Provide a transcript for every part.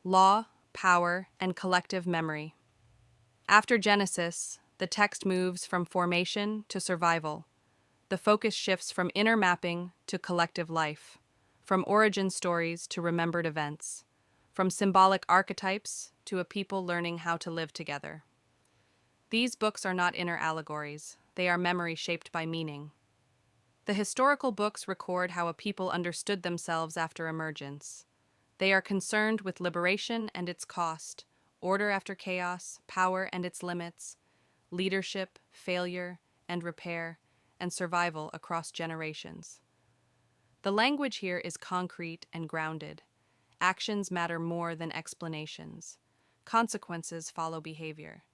Law, power, and collective memory. After Genesis, the text moves from formation to survival. The focus shifts from inner mapping to collective life, from origin stories to remembered events, from symbolic archetypes to a people learning how to live together. These books are not inner allegories, they are memory shaped by meaning. The historical books record how a people understood themselves after emergence. They are concerned with liberation and its cost, order after chaos, power and its limits, leadership, failure, and repair, and survival across generations. The language here is concrete and grounded. Actions matter more than explanations. Consequences follow behavior.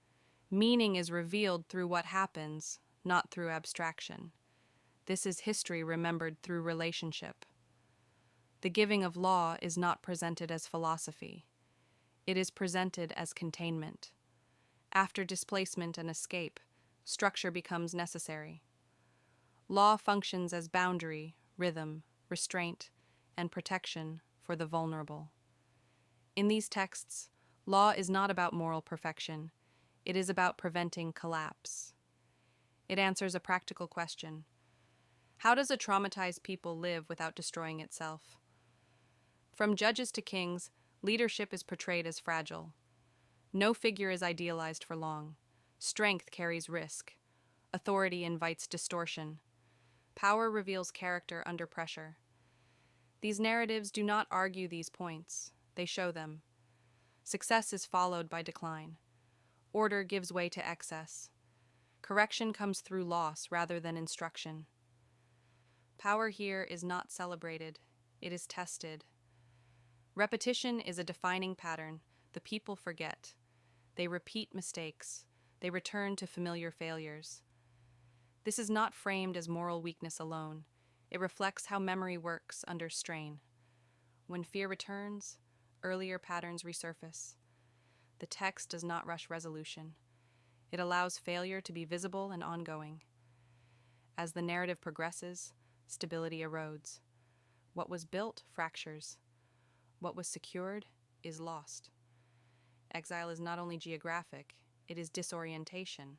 Meaning is revealed through what happens, not through abstraction. This is history remembered through relationship. The giving of law is not presented as philosophy. It is presented as containment. After displacement and escape, structure becomes necessary. Law functions as boundary, rhythm, restraint, and protection for the vulnerable. In these texts, law is not about moral perfection. It is about preventing collapse. It answers a practical question. How does a traumatized people live without destroying itself? From judges to kings, leadership is portrayed as fragile. No figure is idealized for long. Strength carries risk. Authority invites distortion. Power reveals character under pressure. These narratives do not argue these points, they show them. Success is followed by decline. Order gives way to excess. Correction comes through loss rather than instruction. Power here is not celebrated, it is tested. Repetition is a defining pattern. The people forget. They repeat mistakes. They return to familiar failures. This is not framed as moral weakness alone. It reflects how memory works under strain. When fear returns, earlier patterns resurface. The text does not rush resolution. It allows failure to be visible and ongoing. As the narrative progresses, stability erodes. What was built fractures. What was secured is lost. Exile is not only geographic, it is disorientation.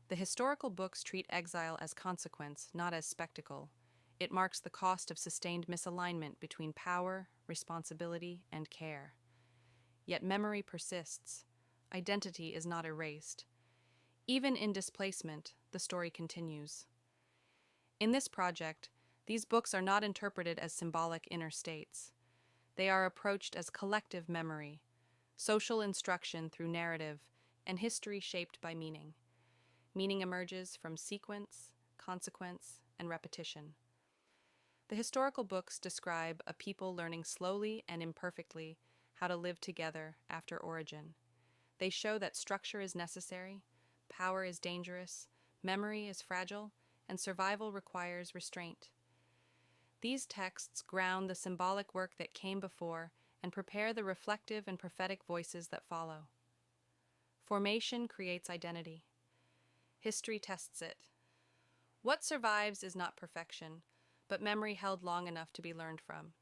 The historical books treat exile as consequence, not as spectacle. It marks the cost of sustained misalignment between power, responsibility, and care. Yet memory persists. Identity is not erased. Even in displacement, the story continues. In this project, these books are not interpreted as symbolic inner states. They are approached as collective memory, social instruction through narrative, and history shaped by meaning. Meaning emerges from sequence, consequence, and repetition. The historical books describe a people learning slowly and imperfectly how to live together after origin. They show that structure is necessary, power is dangerous, memory is fragile, and survival requires restraint. These texts ground the symbolic work that came before and prepare the reflective and prophetic voices that follow. Formation creates identity. History tests it. What survives is not perfection, but memory held long enough to be learned from.